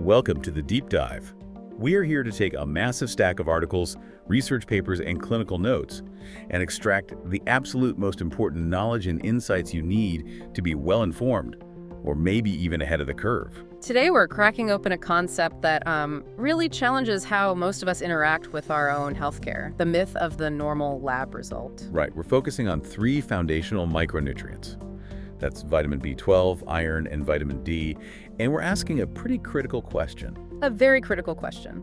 Welcome to the Deep Dive. We are here to take a massive stack of articles, research papers, and clinical notes and extract the absolute most important knowledge and insights you need to be well-informed, or maybe even ahead of the curve. Today we're cracking open a concept that really challenges how most of us interact with our own healthcare, the myth of the normal lab result. Right, we're focusing on 3 foundational micronutrients. That's vitamin B12, iron, and vitamin D, and we're asking a pretty critical question. A very critical question.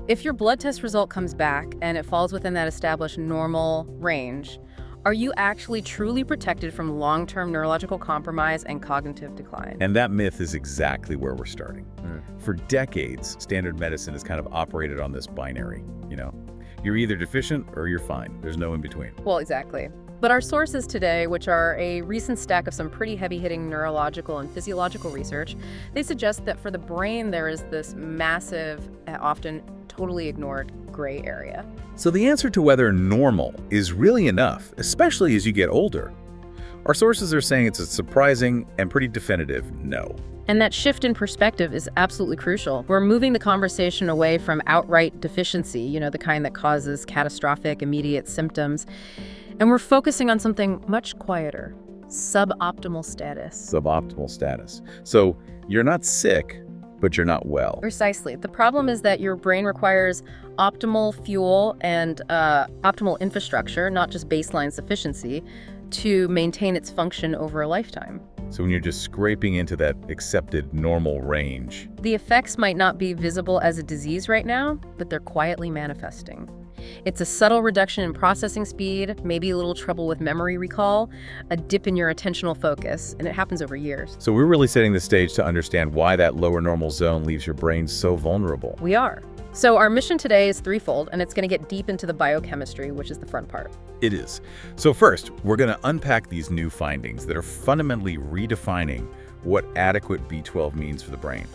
If your blood test result comes back and it falls within that established normal range, are you actually truly protected from long-term neurological compromise and cognitive decline? And that myth is exactly where we're starting. For decades, standard medicine has kind of operated on this binary, You're either deficient or you're fine. There's no in between. Well, exactly. But our sources today, which are a recent stack of some pretty heavy-hitting neurological and physiological research, they suggest that for the brain there is this massive, often totally ignored gray area. So the answer to whether normal is really enough, especially as you get older, our sources are saying it's a surprising and pretty definitive no. And that shift in perspective is absolutely crucial. We're moving the conversation away from outright deficiency, the kind that causes catastrophic, immediate symptoms, and we're focusing on something much quieter, suboptimal status. Suboptimal status. So you're not sick, but you're not well. Precisely. The problem is that your brain requires optimal fuel and optimal infrastructure, not just baseline sufficiency, to maintain its function over a lifetime. So when you're just scraping into that accepted normal range, the effects might not be visible as a disease right now, but they're quietly manifesting. It's a subtle reduction in processing speed, maybe a little trouble with memory recall, a dip in your attentional focus, and it happens over years. So we're really setting the stage to understand why that lower normal zone leaves your brain so vulnerable. We are. So our mission today is threefold, and it's going to get deep into the biochemistry, which is the front part. It is. So first, we're going to unpack these new findings that are fundamentally redefining what adequate B12 means for the brain.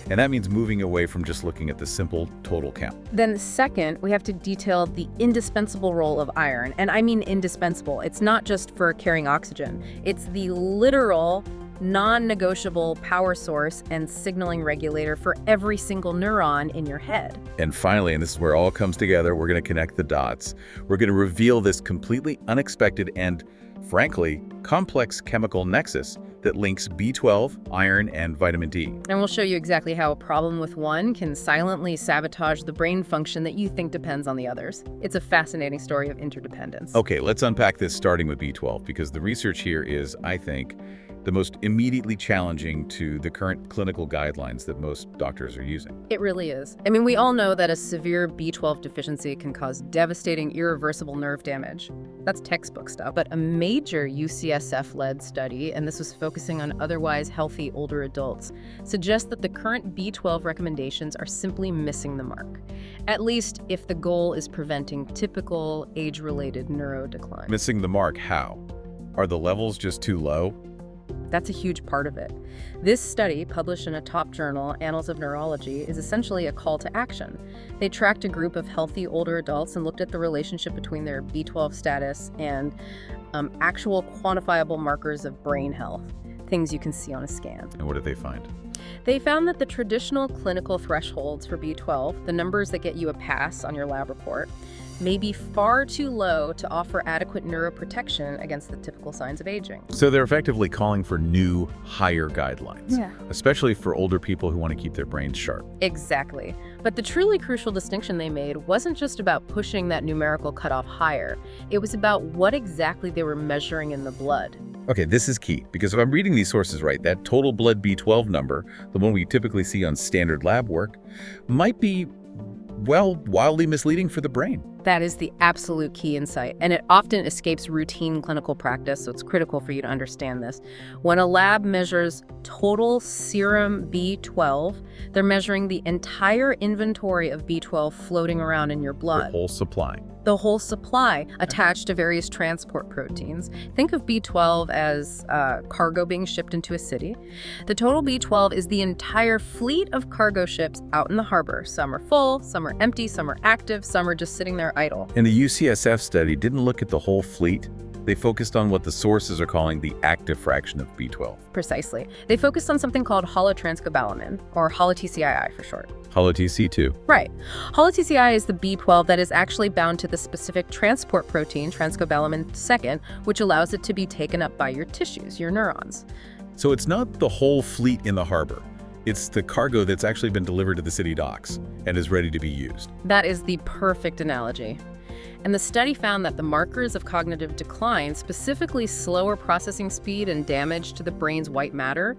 And that means moving away from just looking at the simple total count. Then second, we have to detail the indispensable role of iron. And I mean indispensable. It's not just for carrying oxygen. It's the literal, non-negotiable power source and signaling regulator for every single neuron in your head. And finally, and this is where it all comes together, we're going to connect the dots. We're going to reveal this completely unexpected and, frankly, complex chemical nexus that links B12, iron, and vitamin D. And we'll show you exactly how a problem with one can silently sabotage the brain function that you think depends on the others. It's a fascinating story of interdependence. Okay, let's unpack this starting with B12, because the research here is, I think, the most immediately challenging to the current clinical guidelines that most doctors are using. It really is. I mean, we all know that a severe B12 deficiency can cause devastating, irreversible nerve damage. That's textbook stuff. But a major UCSF-led study, and this was focusing on otherwise healthy older adults, suggests that the current B12 recommendations are simply missing the mark, at least if the goal is preventing typical age-related neurodecline. Missing the mark how? Are the levels just too low? That's a huge part of it. This study, published in a top journal, Annals of Neurology, is essentially a call to action. They tracked a group of healthy older adults and looked at the relationship between their B12 status and actual quantifiable markers of brain health, things you can see on a scan. And what did they find? They found that the traditional clinical thresholds for B12, the numbers that get you a pass on your lab report, may be far too low to offer adequate neuroprotection against the typical signs of aging. So they're effectively calling for new, higher guidelines, especially for older people who want to keep their brains sharp. Exactly. But the truly crucial distinction they made wasn't just about pushing that numerical cutoff higher. It was about what exactly they were measuring in the blood. Okay, this is key, because if I'm reading these sources right, that total blood B12 number, the one we typically see on standard lab work, might be, wildly misleading for the brain. That is the absolute key insight, and it often escapes routine clinical practice, so it's critical for you to understand this. When a lab measures total serum B12, they're measuring the entire inventory of B12 floating around in your blood. The whole supply. The whole supply attached to various transport proteins. Think of B12 as cargo being shipped into a city. The total B12 is the entire fleet of cargo ships out in the harbor. Some are full, some are empty, some are active, some are just sitting there idle. And the UCSF study didn't look at the whole fleet. They focused on what the sources are calling the active fraction of B12. Precisely. They focused on something called holotranscobalamin, or holo-TCII for short. Holo-TC2. Right. Holo-TCI is the B12 that is actually bound to the specific transport protein, transcobalamin 2, which allows it to be taken up by your tissues, your neurons. So it's not the whole fleet in the harbor. It's the cargo that's actually been delivered to the city docks and is ready to be used. That is the perfect analogy. And the study found that the markers of cognitive decline, specifically slower processing speed and damage to the brain's white matter,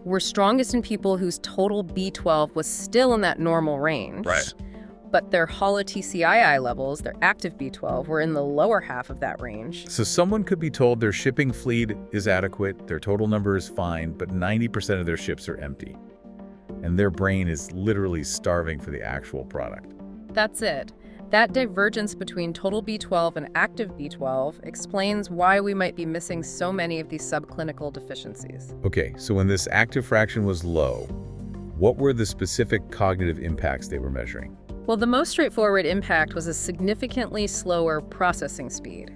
were strongest in people whose total B12 was still in that normal range. Right. But their holo-TCII levels, their active B12, were in the lower half of that range. So someone could be told their shipping fleet is adequate, their total number is fine, but 90% of their ships are empty. And their brain is literally starving for the actual product. That's it. That divergence between total B12 and active B12 explains why we might be missing so many of these subclinical deficiencies. Okay, so when this active fraction was low, what were the specific cognitive impacts they were measuring? Well, the most straightforward impact was a significantly slower processing speed.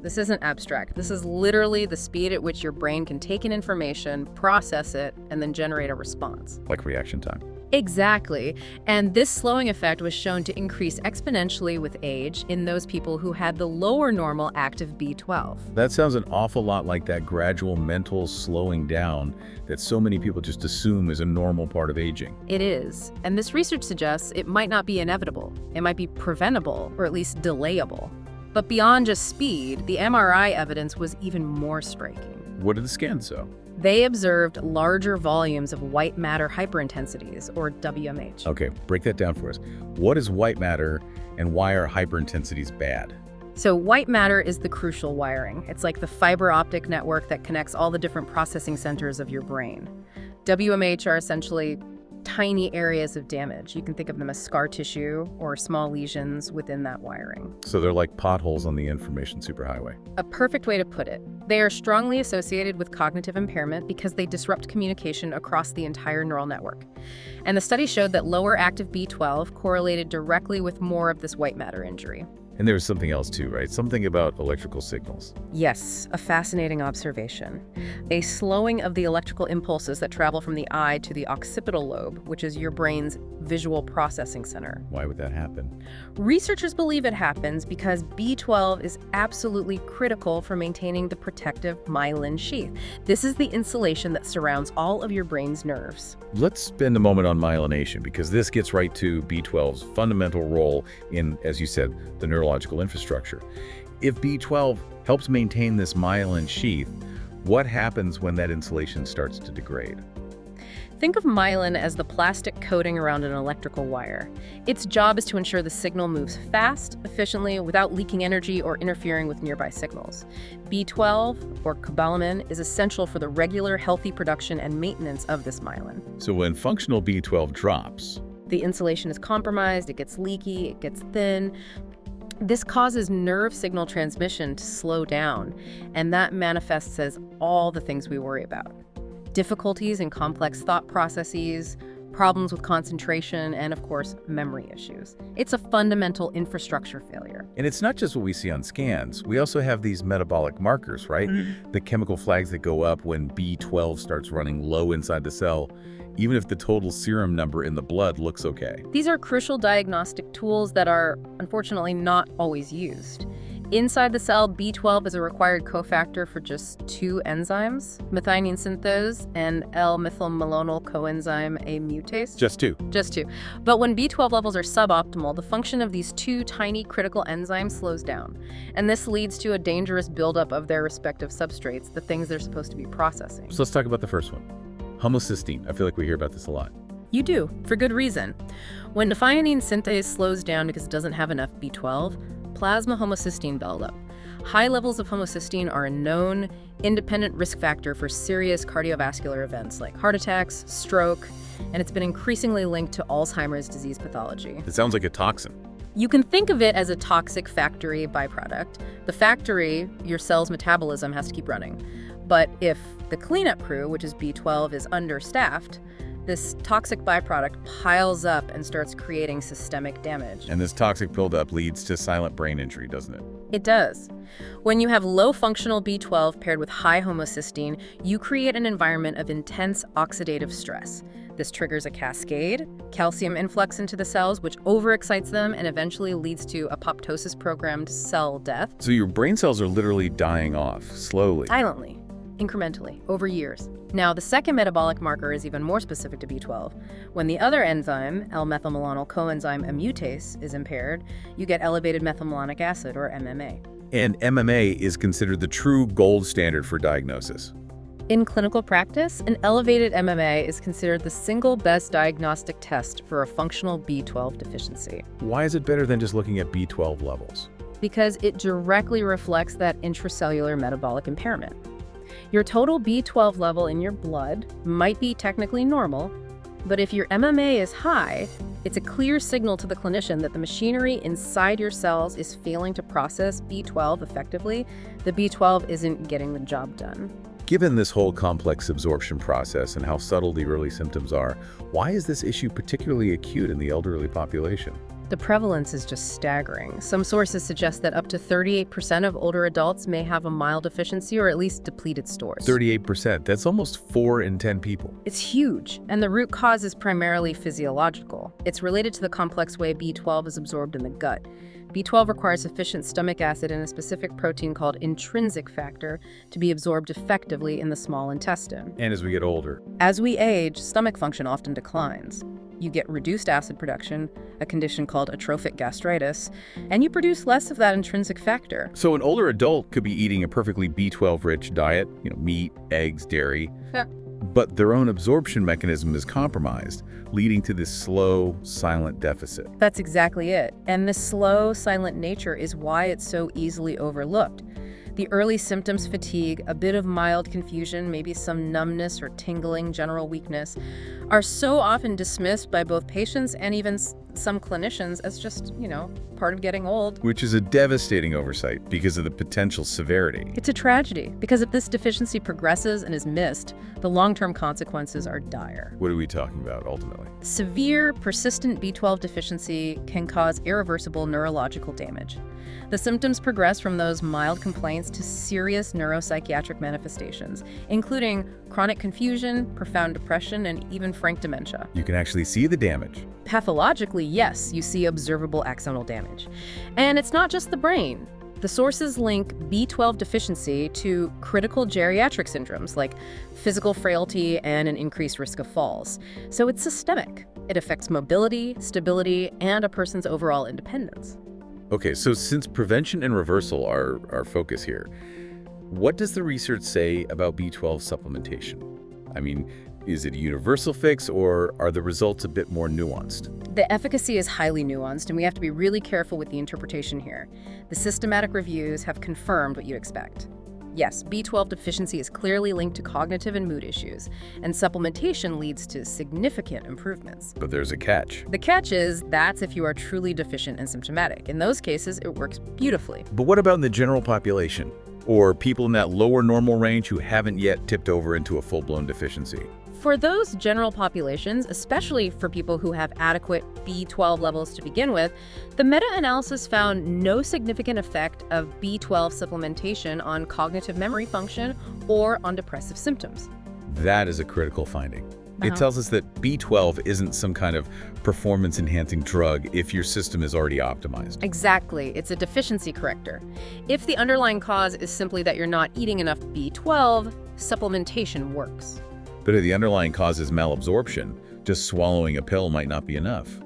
This isn't abstract. This is literally the speed at which your brain can take in information, process it, and then generate a response. Like reaction time. Exactly. And this slowing effect was shown to increase exponentially with age in those people who had the lower normal active B12. That sounds an awful lot like that gradual mental slowing down that so many people just assume is a normal part of aging. It is. And this research suggests it might not be inevitable. It might be preventable, or at least delayable. But beyond just speed, the MRI evidence was even more striking. What did the scans show? They observed larger volumes of white matter hyperintensities, or WMH. Okay, break that down for us. What is white matter and why are hyperintensities bad? So white matter is the crucial wiring. It's like the fiber optic network that connects all the different processing centers of your brain. WMH are essentially tiny areas of damage. You can think of them as scar tissue or small lesions within that wiring. So they're like potholes on the information superhighway. A perfect way to put it. They are strongly associated with cognitive impairment because they disrupt communication across the entire neural network. And the study showed that lower active B12 correlated directly with more of this white matter injury. And there was something else too, right? Something about electrical signals. Yes, a fascinating observation. A slowing of the electrical impulses that travel from the eye to the occipital lobe, which is your brain's visual processing center. Why would that happen? Researchers believe it happens because B12 is absolutely critical for maintaining the protective myelin sheath. This is the insulation that surrounds all of your brain's nerves. Let's spend a moment on myelination because this gets right to B12's fundamental role in, as you said, the neurological infrastructure. If B12 helps maintain this myelin sheath, what happens when that insulation starts to degrade? Think of myelin as the plastic coating around an electrical wire. Its job is to ensure the signal moves fast, efficiently, without leaking energy or interfering with nearby signals. B12, or cobalamin, is essential for the regular, healthy production and maintenance of this myelin. So when functional B12 drops, the insulation is compromised, it gets leaky, it gets thin. This causes nerve signal transmission to slow down, and that manifests as all the things we worry about. Difficulties in complex thought processes, problems with concentration, and of course, memory issues. It's a fundamental infrastructure failure. and it's not just what we see on scans. We also have these metabolic markers, right? The chemical flags that go up when B12 starts running low inside the cell, even if the total serum number in the blood looks okay. These are crucial diagnostic tools that are, unfortunately, not always used. Inside the cell, B12 is a required cofactor for just two enzymes, methionine synthase and L-methylmalonyl coenzyme A mutase. Just two. Just two. But when B12 levels are suboptimal, the function of these two tiny critical enzymes slows down. And this leads to a dangerous buildup of their respective substrates, the things they're supposed to be processing. So let's talk about the first one. Homocysteine. I feel like we hear about this a lot. You do, for good reason. When methionine synthase slows down because it doesn't have enough B12, plasma homocysteine build up. High levels of homocysteine are a known, independent risk factor for serious cardiovascular events like heart attacks, stroke, and it's been increasingly linked to Alzheimer's disease pathology. It sounds like a toxin. You can think of it as a toxic factory byproduct. The factory, your cell's metabolism, has to keep running. But if the cleanup crew, which is B12, is understaffed, This toxic byproduct piles up and starts creating systemic damage. And this toxic buildup leads to silent brain injury, doesn't it? It does. When you have low functional B12 paired with high homocysteine, you create an environment of intense oxidative stress. This triggers a cascade, calcium influx into the cells, which overexcites them and eventually leads to apoptosis-programmed cell death. So your brain cells are literally dying off, slowly. Silently, incrementally, over years. Now, the second metabolic marker is even more specific to B12. When the other enzyme, L-methylmalonyl coenzyme amutase, is impaired, you get elevated methylmalonic acid, or MMA. And MMA is considered the true gold standard for diagnosis. In clinical practice, an elevated MMA is considered the single best diagnostic test for a functional B12 deficiency. Why is it better than just looking at B12 levels? Because it directly reflects that intracellular metabolic impairment. Your total B12 level in your blood might be technically normal, but if your MMA is high, it's a clear signal to the clinician that the machinery inside your cells is failing to process B12 effectively. The B12 isn't getting the job done. Given this whole complex absorption process and how subtle the early symptoms are, why is this issue particularly acute in the elderly population? The prevalence is just staggering. Some sources suggest that up to 38% of older adults may have a mild deficiency or at least depleted stores. 38%, that's almost 4 in 10 people. It's huge, and the root cause is primarily physiological. It's related to the complex way B12 is absorbed in the gut. B12 requires sufficient stomach acid and a specific protein called intrinsic factor to be absorbed effectively in the small intestine. And as we get older. As we age, stomach function often declines. You get reduced acid production, a condition called atrophic gastritis, and you produce less of that intrinsic factor. So an older adult could be eating a perfectly B12-rich diet, meat, eggs, dairy, but their own absorption mechanism is compromised, leading to this slow, silent deficit. That's exactly it. And this slow, silent nature is why it's so easily overlooked. The early symptoms, fatigue, a bit of mild confusion, maybe some numbness or tingling, general weakness, are so often dismissed by both patients and even some clinicians as just, part of getting old. Which is a devastating oversight because of the potential severity. It's a tragedy, because if this deficiency progresses and is missed, the long-term consequences are dire. What are we talking about ultimately? Severe, persistent B12 deficiency can cause irreversible neurological damage. The symptoms progress from those mild complaints to serious neuropsychiatric manifestations, including chronic confusion, profound depression, and even frank dementia. You can actually see the damage. Pathologically, yes, you see observable axonal damage. And it's not just the brain. The sources link B12 deficiency to critical geriatric syndromes like physical frailty and an increased risk of falls. So it's systemic. It affects mobility, stability, and a person's overall independence. Okay, so since prevention and reversal are our focus here, what does the research say about B12 supplementation? I mean, is it a universal fix, or are the results a bit more nuanced? The efficacy is highly nuanced, and we have to be really careful with the interpretation here. The systematic reviews have confirmed what you expect. Yes, B12 deficiency is clearly linked to cognitive and mood issues, and supplementation leads to significant improvements. But there's a catch. The catch is that's if you are truly deficient and symptomatic. In those cases, it works beautifully. But what about in the general population? Or people in that lower normal range who haven't yet tipped over into a full-blown deficiency? For those general populations, especially for people who have adequate B12 levels to begin with, the meta-analysis found no significant effect of B12 supplementation on cognitive memory function or on depressive symptoms. That is a critical finding. It tells us that B12 isn't some kind of performance-enhancing drug if your system is already optimized. Exactly. It's a deficiency corrector. If the underlying cause is simply that you're not eating enough B12, supplementation works. But if the underlying cause is malabsorption, just swallowing a pill might not be enough.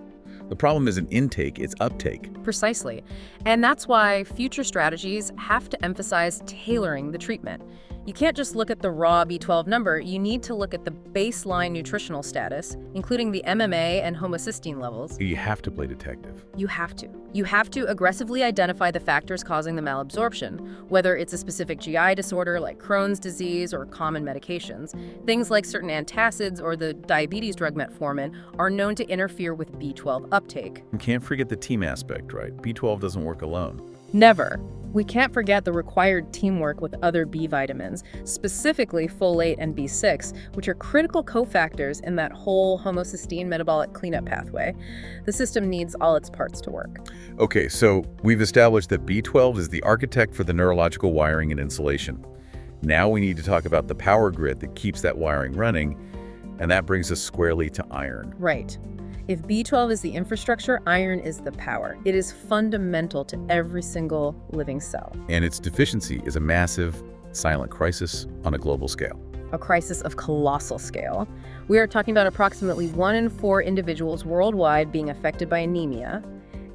The problem isn't intake, it's uptake. Precisely. And that's why future strategies have to emphasize tailoring the treatment. You can't just look at the raw B12 number, you need to look at the baseline nutritional status, including the MMA and homocysteine levels. You have to play detective. You have to. You have to aggressively identify the factors causing the malabsorption, whether it's a specific GI disorder like Crohn's disease or common medications. Things like certain antacids or the diabetes drug metformin are known to interfere with B12 uptake. You can't forget the team aspect, right? B12 doesn't work alone. Never. We can't forget the required teamwork with other B vitamins, specifically folate and B6, which are critical cofactors in that whole homocysteine metabolic cleanup pathway. The system needs all its parts to work. Okay, so we've established that B12 is the architect for the neurological wiring and insulation. Now we need to talk about the power grid that keeps that wiring running, and that brings us squarely to iron. Right. If B12 is the infrastructure, iron is the power. It is fundamental to every single living cell. And its deficiency is a massive, silent crisis on a global scale. A crisis of colossal scale. We are talking about approximately 1 in 4 individuals worldwide being affected by anemia,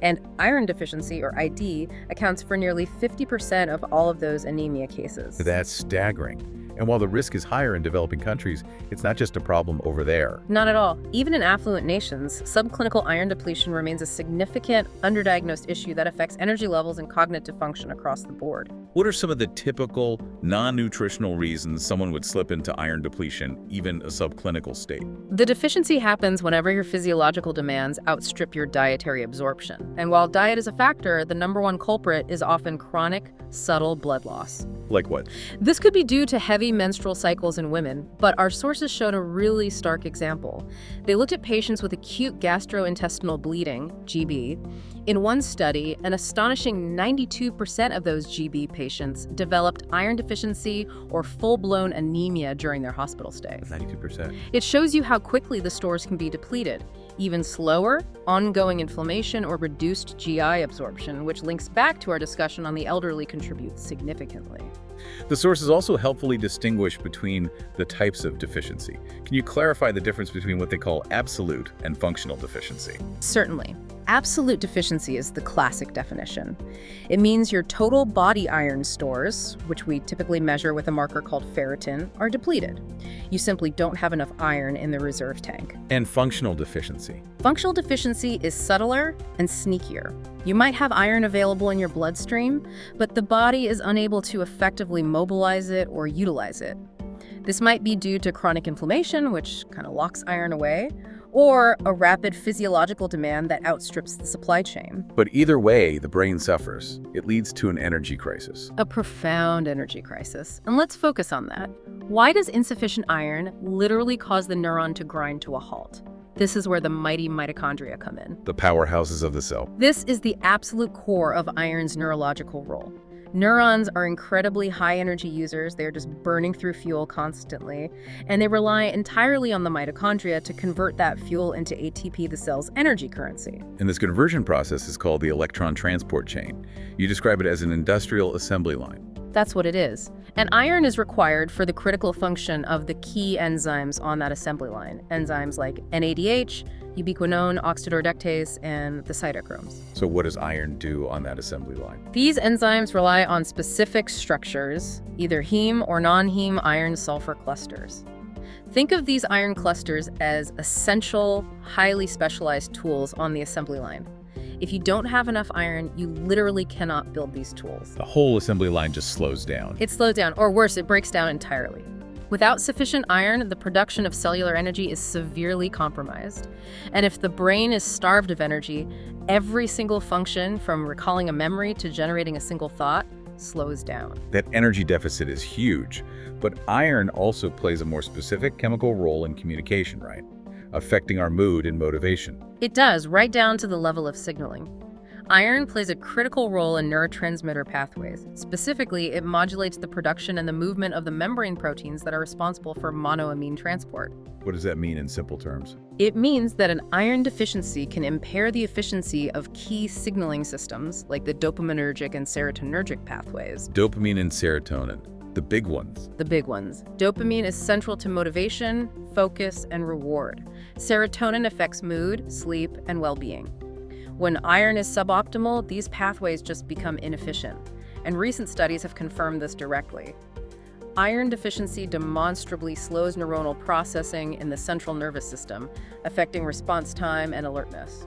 and iron deficiency, or ID, accounts for nearly 50% of all of those anemia cases. That's staggering. And while the risk is higher in developing countries, it's not just a problem over there. Not at all. Even in affluent nations, subclinical iron depletion remains a significant, underdiagnosed issue that affects energy levels and cognitive function across the board. What are some of the typical non-nutritional reasons someone would slip into iron depletion, even a subclinical state? The deficiency happens whenever your physiological demands outstrip your dietary absorption. And while diet is a factor, the number one culprit is often chronic, subtle blood loss. Like what? This could be due to heavy menstrual cycles in women, but our sources showed a really stark example. They looked at patients with acute gastrointestinal bleeding, GB. In one study, an astonishing 92% of those GB patients developed iron deficiency or full-blown anemia during their hospital stay. 92%. It shows you how quickly the stores can be depleted. Even slower, ongoing inflammation or reduced GI absorption, which links back to our discussion on the elderly, contributes significantly. The sources also helpfully distinguish between the types of deficiency. Can you clarify the difference between what they call absolute and functional deficiency? Certainly. Absolute deficiency is the classic definition. It means your total body iron stores, which we typically measure with a marker called ferritin, are depleted. You simply don't have enough iron in the reserve tank. And functional deficiency? Functional deficiency is subtler and sneakier. You might have iron available in your bloodstream, but the body is unable to effectively mobilize it or utilize it. This might be due to chronic inflammation, which kind of locks iron away, or a rapid physiological demand that outstrips the supply chain. But either way, the brain suffers. It leads to an energy crisis. A profound energy crisis. And let's focus on that. Why does insufficient iron literally cause the neuron to grind to a halt? This is where the mighty mitochondria come in. The powerhouses of the cell. This is the absolute core of iron's neurological role. Neurons are incredibly high energy users. They're just burning through fuel constantly, and they rely entirely on the mitochondria to convert that fuel into ATP, the cell's energy currency. And this conversion process is called the electron transport chain. You describe it as an industrial assembly line. That's what it is. And iron is required for the critical function of the key enzymes on that assembly line. Enzymes like NADH, ubiquinone, oxidoreductase, and the cytochromes. So what does iron do on that assembly line? These enzymes rely on specific structures, either heme or non-heme iron-sulfur clusters. Think of these iron clusters as essential, highly specialized tools on the assembly line. If you don't have enough iron, you literally cannot build these tools. The whole assembly line just slows down. It slows down, or worse, it breaks down entirely. Without sufficient iron, the production of cellular energy is severely compromised. And if the brain is starved of energy, every single function, from recalling a memory to generating a single thought, slows down. That energy deficit is huge, but iron also plays a more specific chemical role in communication, right? Affecting our mood and motivation. It does, right down to the level of signaling. Iron plays a critical role in neurotransmitter pathways. Specifically, it modulates the production and the movement of the membrane proteins that are responsible for monoamine transport. What does that mean in simple terms? It means that an iron deficiency can impair the efficiency of key signaling systems like the dopaminergic and serotonergic pathways. Dopamine and serotonin, the big ones. The big ones. Dopamine is central to motivation, focus, and reward. Serotonin affects mood, sleep, and well-being. When iron is suboptimal, these pathways just become inefficient, and recent studies have confirmed this directly. Iron deficiency demonstrably slows neuronal processing in the central nervous system, affecting response time and alertness.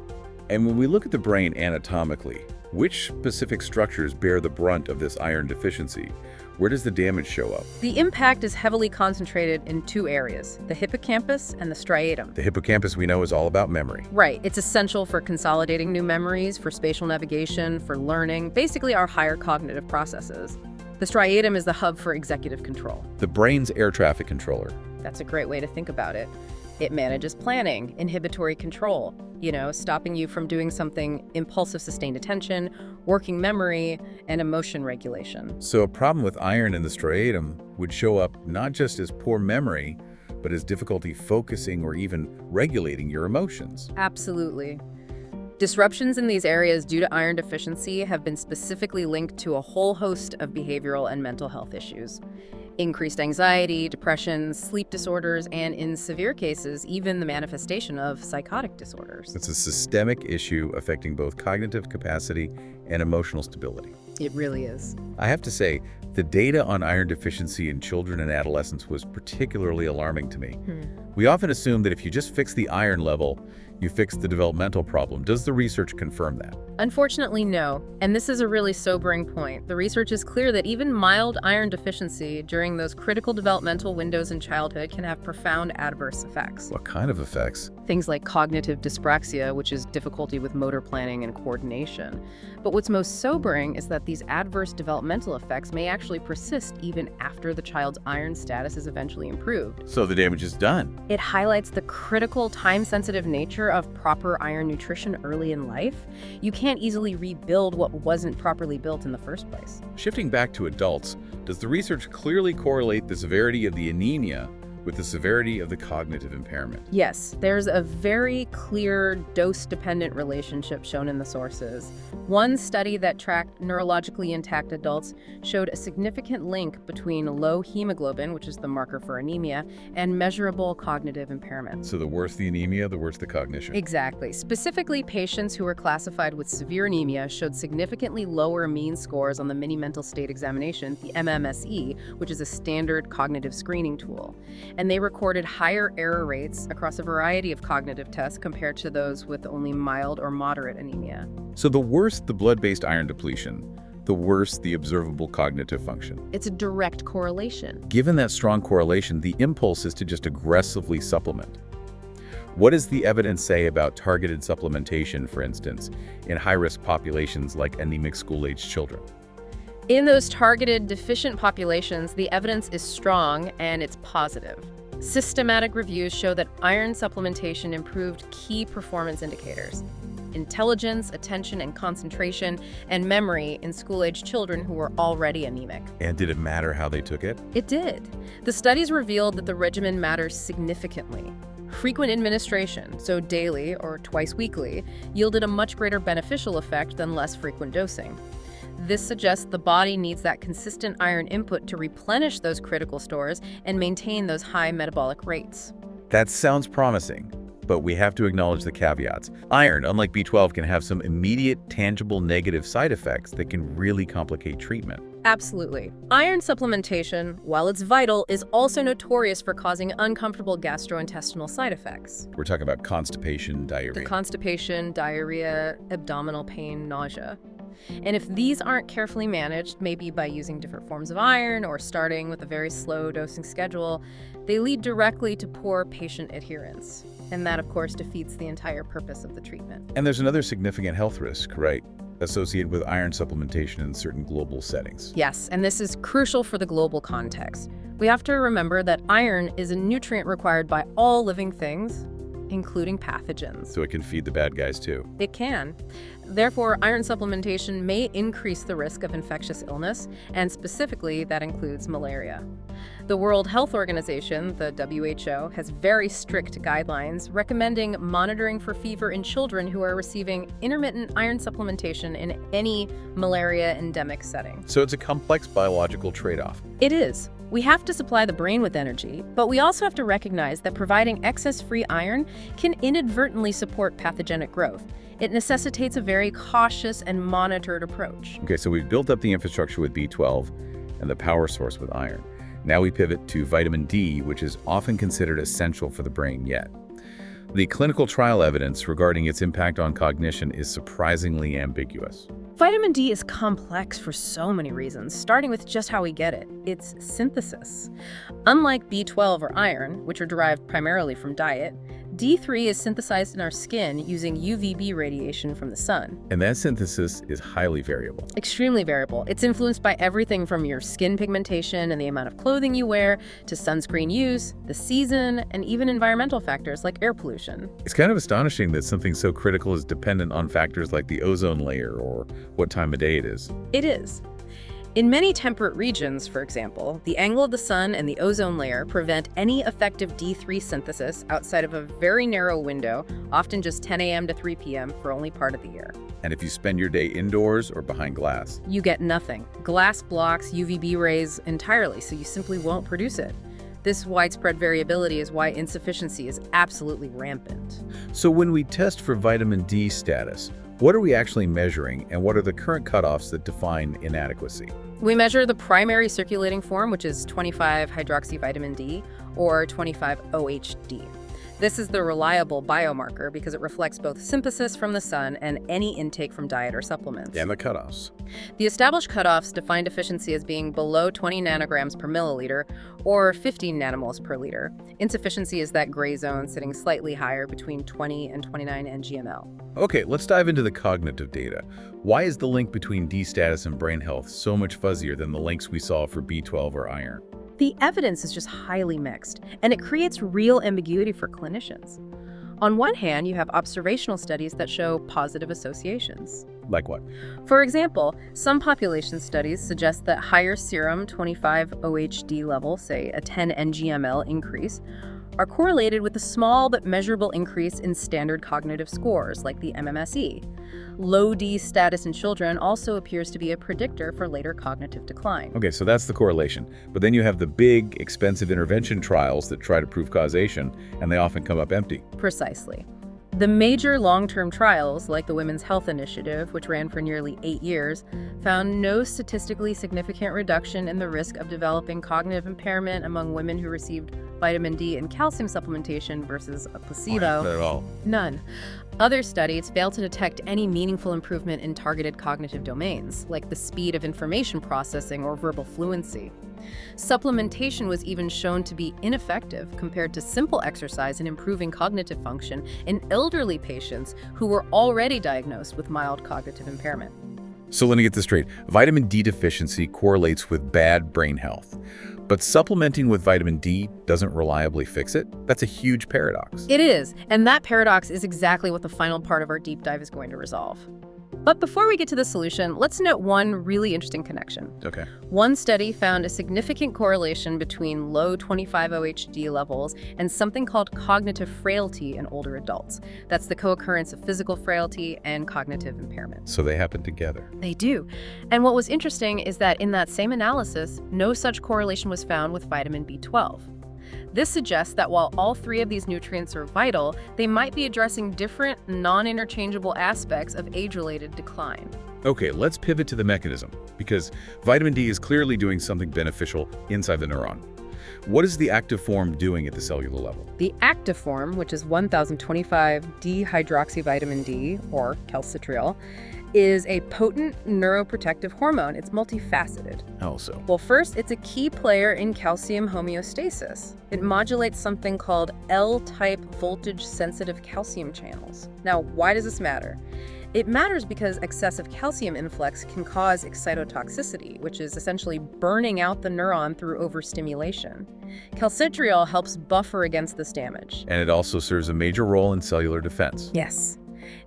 And when we look at the brain anatomically, which specific structures bear the brunt of this iron deficiency? Where does the damage show up? The impact is heavily concentrated in two areas, the hippocampus and the striatum. The hippocampus we know is all about memory. Right, it's essential for consolidating new memories, for spatial navigation, for learning, basically our higher cognitive processes. The striatum is the hub for executive control. The brain's air traffic controller. That's a great way to think about it. It manages planning, inhibitory control, stopping you from doing something, impulsive sustained attention, working memory, and emotion regulation. So a problem with iron in the striatum would show up not just as poor memory, but as difficulty focusing or even regulating your emotions. Absolutely. Disruptions in these areas due to iron deficiency have been specifically linked to a whole host of behavioral and mental health issues. Increased anxiety, depression, sleep disorders, and in severe cases, even the manifestation of psychotic disorders. It's a systemic issue affecting both cognitive capacity and emotional stability. It really is. I have to say, the data on iron deficiency in children and adolescents was particularly alarming to me. We often assume that if you just fix the iron level, you fix the developmental problem. Does the research confirm that? Unfortunately, no. And this is a really sobering point. The research is clear that even mild iron deficiency during those critical developmental windows in childhood can have profound adverse effects. What kind of effects? Things like cognitive dyspraxia, which is difficulty with motor planning and coordination. But what's most sobering is that these adverse developmental effects may actually persist even after the child's iron status is eventually improved. So the damage is done. It highlights the critical, time-sensitive nature of proper iron nutrition early in life. You can't easily rebuild what wasn't properly built in the first place. Shifting back to adults, does the research clearly correlate the severity of the anemia with the severity of the cognitive impairment? Yes, there's a very clear dose-dependent relationship shown in the sources. One study that tracked neurologically intact adults showed a significant link between low hemoglobin, which is the marker for anemia, and measurable cognitive impairment. So the worse the anemia, the worse the cognition. Exactly. Specifically, patients who were classified with severe anemia showed significantly lower mean scores on the Mini Mental State Examination, the MMSE, which is a standard cognitive screening tool. And they recorded higher error rates across a variety of cognitive tests compared to those with only mild or moderate anemia. So the worse the blood-based iron depletion, the worse the observable cognitive function. It's a direct correlation. Given that strong correlation, the impulse is to just aggressively supplement. What does the evidence say about targeted supplementation, for instance, in high-risk populations like anemic school-aged children? In those targeted deficient populations, the evidence is strong and it's positive. Systematic reviews show that iron supplementation improved key performance indicators: intelligence, attention and concentration, and memory in school-aged children who were already anemic. And did it matter how they took it? It did. The studies revealed that the regimen matters significantly. Frequent administration, so daily or twice weekly, yielded a much greater beneficial effect than less frequent dosing. This suggests the body needs that consistent iron input to replenish those critical stores and maintain those high metabolic rates. That sounds promising, but we have to acknowledge the caveats. Iron, unlike B12, can have some immediate, tangible negative side effects that can really complicate treatment. Absolutely. Iron supplementation, while it's vital, is also notorious for causing uncomfortable gastrointestinal side effects. We're talking about constipation, diarrhea. Constipation, diarrhea, abdominal pain, nausea. And if these aren't carefully managed, maybe by using different forms of iron or starting with a very slow dosing schedule, they lead directly to poor patient adherence. And that, of course, defeats the entire purpose of the treatment. And there's another significant health risk, right, associated with iron supplementation in certain global settings. Yes, and this is crucial for the global context. We have to remember that iron is a nutrient required by all living things, including pathogens. So it can feed the bad guys too. It can. Therefore, iron supplementation may increase the risk of infectious illness, and specifically that includes malaria. The World Health Organization, the WHO, has very strict guidelines recommending monitoring for fever in children who are receiving intermittent iron supplementation in any malaria endemic setting. So it's a complex biological trade-off. It is. We have to supply the brain with energy, but we also have to recognize that providing excess free iron can inadvertently support pathogenic growth. It necessitates a very cautious and monitored approach. Okay, so we've built up the infrastructure with B12 and the power source with iron. Now we pivot to vitamin D, which is often considered essential for the brain yet. The clinical trial evidence regarding its impact on cognition is surprisingly ambiguous. Vitamin D is complex for so many reasons, starting with just how we get it. Its synthesis. Unlike B12 or iron, which are derived primarily from diet, D3 is synthesized in our skin using UVB radiation from the sun. And that synthesis is highly variable. Extremely variable. It's influenced by everything from your skin pigmentation and the amount of clothing you wear, to sunscreen use, the season, and even environmental factors like air pollution. It's kind of astonishing that something so critical is dependent on factors like the ozone layer or what time of day it is. It is. In many temperate regions, for example, the angle of the sun and the ozone layer prevent any effective D3 synthesis outside of a very narrow window, often just 10 a.m. to 3 p.m. for only part of the year. And if you spend your day indoors or behind glass, You get nothing. Glass blocks UVB rays entirely, so you simply won't produce it. This widespread variability is why insufficiency is absolutely rampant. So when we test for vitamin D status, what are we actually measuring, and what are the current cutoffs that define inadequacy? We measure the primary circulating form, which is 25-hydroxyvitamin D, or 25-OHD. This is the reliable biomarker because it reflects both synthesis from the sun and any intake from diet or supplements. And the cutoffs. The established cutoffs define deficiency as being below 20 nanograms per milliliter or 15 nanomoles per liter. Insufficiency is that gray zone sitting slightly higher between 20 and 29 ng/ml. Okay, let's dive into the cognitive data. Why is the link between D status and brain health so much fuzzier than the links we saw for B12 or iron? The evidence is just highly mixed, and it creates real ambiguity for clinicians. On one hand, you have observational studies that show positive associations. Like what? For example, some population studies suggest that higher serum 25-OHD levels, say a 10 ng/ml increase, are correlated with a small but measurable increase in standard cognitive scores, like the MMSE. Low D status in children also appears to be a predictor for later cognitive decline. Okay, so that's the correlation. But then you have the big, expensive intervention trials that try to prove causation, and they often come up empty. Precisely. The major long-term trials, like the Women's Health Initiative, which ran for nearly 8 years, found no statistically significant reduction in the risk of developing cognitive impairment among women who received vitamin D and calcium supplementation versus a placebo. Not at all. None. Other studies failed to detect any meaningful improvement in targeted cognitive domains, like the speed of information processing or verbal fluency. Supplementation was even shown to be ineffective compared to simple exercise in improving cognitive function in elderly patients who were already diagnosed with mild cognitive impairment. So let me get this straight. Vitamin D deficiency correlates with bad brain health. But supplementing with vitamin D doesn't reliably fix it? That's a huge paradox. It is, and that paradox is exactly what the final part of our deep dive is going to resolve. But before we get to the solution, let's note one really interesting connection. Okay. One study found a significant correlation between low 25-OHD levels and something called cognitive frailty in older adults. That's the co-occurrence of physical frailty and cognitive impairment. So they happen together. They do. And what was interesting is that in that same analysis, no such correlation was found with vitamin B12. This suggests that while all three of these nutrients are vital, they might be addressing different, non-interchangeable aspects of age-related decline. Okay, let's pivot to the mechanism, because vitamin D is clearly doing something beneficial inside the neuron. What is the active form doing at the cellular level? The active form, which is 1025-D-hydroxyvitamin D, or calcitriol, is a potent neuroprotective hormone. It's multifaceted. How so? Well, first, it's a key player in calcium homeostasis. It modulates something called L-type voltage-sensitive calcium channels. Now, why does this matter? It matters because excessive calcium influx can cause excitotoxicity, which is essentially burning out the neuron through overstimulation. Calcitriol helps buffer against this damage. And it also serves a major role in cellular defense. Yes.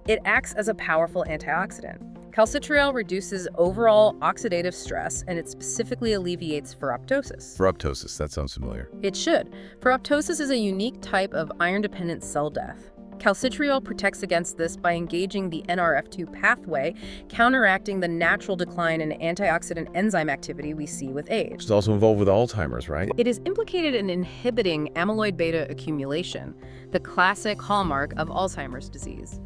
It acts as a powerful antioxidant. Calcitriol reduces overall oxidative stress, and it specifically alleviates ferroptosis. Ferroptosis, that sounds familiar. It should. Ferroptosis is a unique type of iron-dependent cell death. Calcitriol protects against this by engaging the NRF2 pathway, counteracting the natural decline in antioxidant enzyme activity we see with age. It's also involved with Alzheimer's, right? It is implicated in inhibiting amyloid beta accumulation, the classic hallmark of Alzheimer's disease.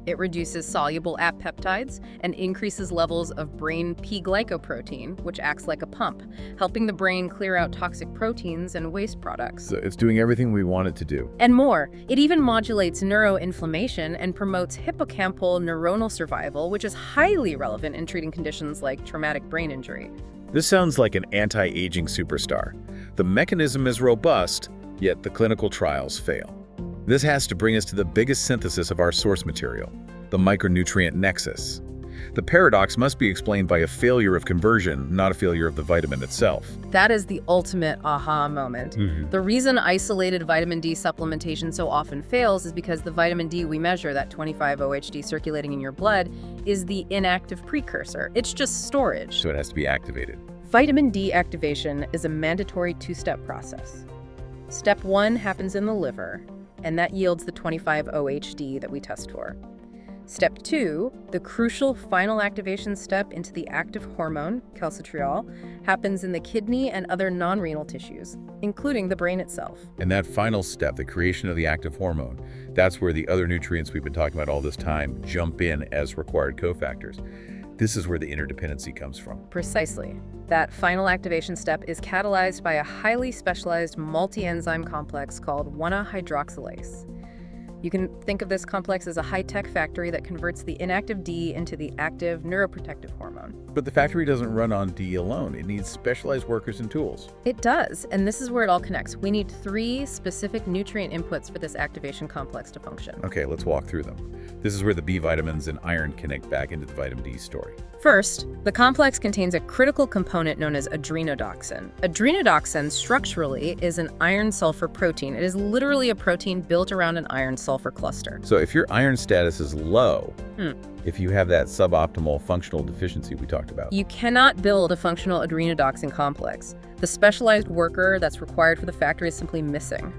It reduces soluble apopeptides and increases levels of brain P-glycoprotein, which acts like a pump, helping the brain clear out toxic proteins and waste products. So it's doing everything we want it to do. And more. It even modulates neuroinflammation and promotes hippocampal neuronal survival, which is highly relevant in treating conditions like traumatic brain injury. This sounds like an anti-aging superstar. The mechanism is robust, yet the clinical trials fail. This has to bring us to the biggest synthesis of our source material, the micronutrient nexus. The paradox must be explained by a failure of conversion, not a failure of the vitamin itself. That is the ultimate aha moment. The reason isolated vitamin D supplementation so often fails is because the vitamin D we measure, that 25-OHD circulating in your blood, is the inactive precursor. It's just storage. So it has to be activated. Vitamin D activation is a mandatory two-step process. Step 1 happens in the liver, and that yields the 25-OHD that we test for. Step 2, the crucial final activation step into the active hormone, calcitriol, happens in the kidney and other non-renal tissues, including the brain itself. And that final step, the creation of the active hormone, that's where the other nutrients we've been talking about all this time jump in as required cofactors. This is where the interdependency comes from. Precisely. That final activation step is catalyzed by a highly specialized multi-enzyme complex called 1-hydroxylase. You can think of this complex as a high-tech factory that converts the inactive D into the active neuroprotective hormone. But the factory doesn't run on D alone. It needs specialized workers and tools. It does, and this is where it all connects. We need 3 specific nutrient inputs for this activation complex to function. Okay, let's walk through them. This is where the B vitamins and iron connect back into the vitamin D story. First, the complex contains a critical component known as adrenodoxin. Adrenodoxin structurally is an iron-sulfur protein. It is literally a protein built around an iron-sulfur cluster. So if your iron status is low, if you have that suboptimal functional deficiency we talked about, you cannot build a functional adrenodoxin complex. The specialized worker that's required for the factory is simply missing.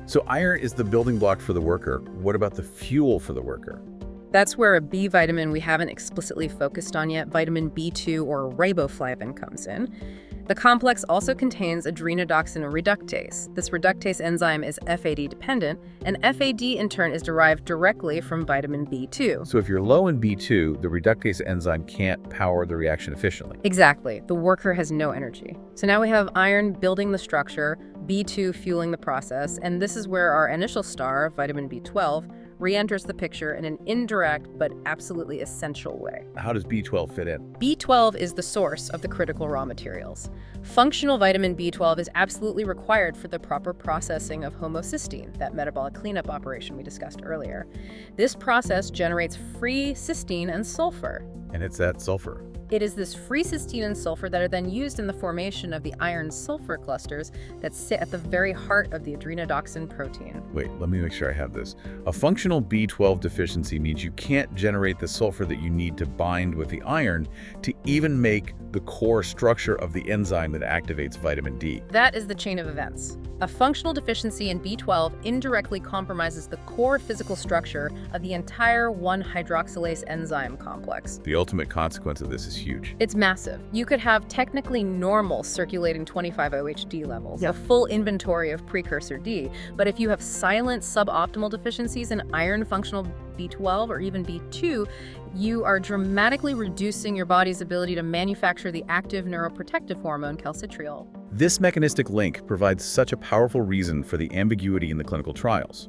So iron is the building block for the worker. What about the fuel for the worker? That's where a B vitamin we haven't explicitly focused on yet, vitamin B2 or riboflavin, comes in. The complex also contains adrenodoxin reductase. This reductase enzyme is FAD dependent, and FAD in turn is derived directly from vitamin B2. So if you're low in B2, the reductase enzyme can't power the reaction efficiently. Exactly. The worker has no energy. So now we have iron building the structure, B2 fueling the process, and this is where our initial star, vitamin B12, re-enters the picture in an indirect but absolutely essential way. How does B12 fit in? B12 is the source of the critical raw materials. Functional vitamin B12 is absolutely required for the proper processing of homocysteine, that metabolic cleanup operation we discussed earlier. This process generates free cysteine and sulfur. And it's that sulfur. It is this free cysteine and sulfur that are then used in the formation of the iron-sulfur clusters that sit at the very heart of the adrenodoxin protein. Wait, let me make sure I have this. A functional B12 deficiency means you can't generate the sulfur that you need to bind with the iron to even make the core structure of the enzyme that activates vitamin D. That is the chain of events. A functional deficiency in B12 indirectly compromises the core physical structure of the entire 1-hydroxylase enzyme complex. The ultimate consequence of this is huge. It's massive. You could have technically normal circulating 25-OHD levels, a full inventory of precursor D, but if you have silent suboptimal deficiencies in iron functional B12 or even B2, you are dramatically reducing your body's ability to manufacture the active neuroprotective hormone calcitriol. This mechanistic link provides such a powerful reason for the ambiguity in the clinical trials.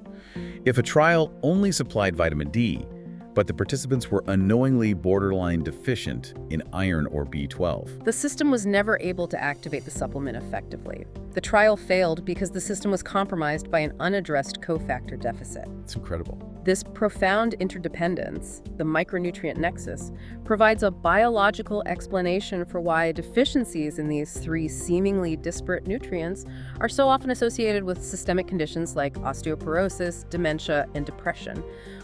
If a trial only supplied vitamin D, but the participants were unknowingly borderline deficient in iron or B12, the system was never able to activate the supplement effectively. The trial failed because the system was compromised by an unaddressed cofactor deficit. it's incredible. This profound interdependence, the micronutrient nexus, provides a biological explanation for why deficiencies in these 3 seemingly disparate nutrients are so often associated with systemic conditions like osteoporosis, dementia, and depression,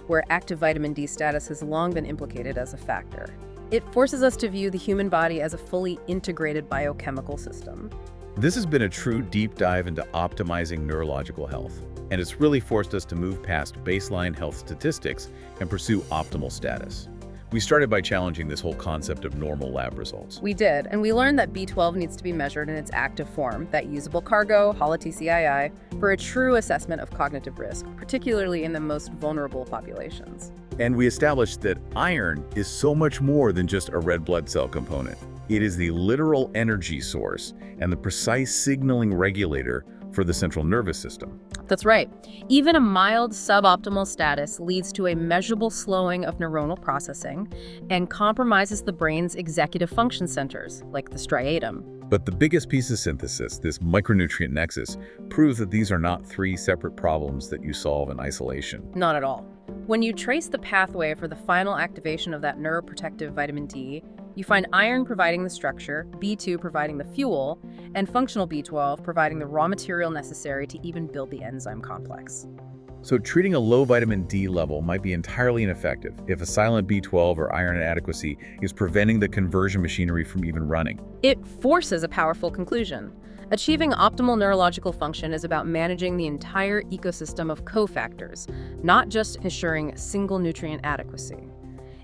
where active vitamin D status has long been implicated as a factor. It forces us to view the human body as a fully integrated biochemical system. This has been a true deep dive into optimizing neurological health, and it's really forced us to move past baseline health statistics and pursue optimal status. We started by challenging this whole concept of normal lab results. We did, and we learned that B12 needs to be measured in its active form, that usable cargo, HoloTCII, for a true assessment of cognitive risk, particularly in the most vulnerable populations. And we established that iron is so much more than just a red blood cell component. It is the literal energy source and the precise signaling regulator for the central nervous system. That's right. Even a mild suboptimal status leads to a measurable slowing of neuronal processing and compromises the brain's executive function centers, like the striatum. But the biggest piece of synthesis, this micronutrient nexus, proves that these are not three separate problems that you solve in isolation. Not at all. When you trace the pathway for the final activation of that neuroprotective vitamin D, you find iron providing the structure, B2 providing the fuel, and functional B12 providing the raw material necessary to even build the enzyme complex. So treating a low vitamin D level might be entirely ineffective if a silent B12 or iron inadequacy is preventing the conversion machinery from even running. It forces a powerful conclusion. Achieving optimal neurological function is about managing the entire ecosystem of cofactors, not just ensuring single nutrient adequacy.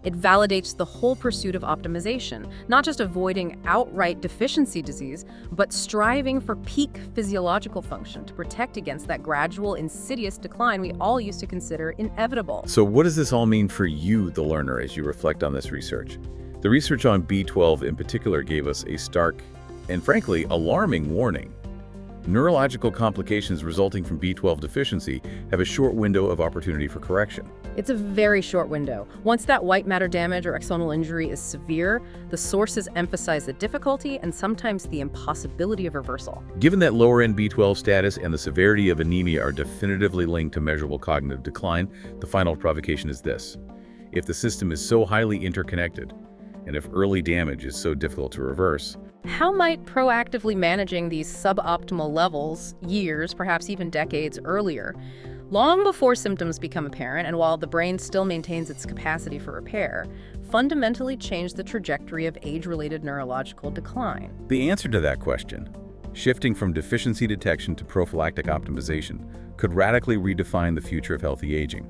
It validates the whole pursuit of optimization, not just avoiding outright deficiency disease, but striving for peak physiological function to protect against that gradual, insidious decline we all used to consider inevitable. So what does this all mean for you, the learner, as you reflect on this research? The research on B12 in particular gave us a stark and frankly alarming warning. Neurological complications resulting from B12 deficiency have a short window of opportunity for correction. It's a very short window. Once that white matter damage or axonal injury is severe, the sources emphasize the difficulty and sometimes the impossibility of reversal. Given that lower-end B12 status and the severity of anemia are definitively linked to measurable cognitive decline, the final provocation is this. If the system is so highly interconnected, and if early damage is so difficult to reverse, how might proactively managing these suboptimal levels, years, perhaps even decades earlier, long before symptoms become apparent and while the brain still maintains its capacity for repair, fundamentally change the trajectory of age-related neurological decline? The answer to that question, shifting from deficiency detection to prophylactic optimization, could radically redefine the future of healthy aging.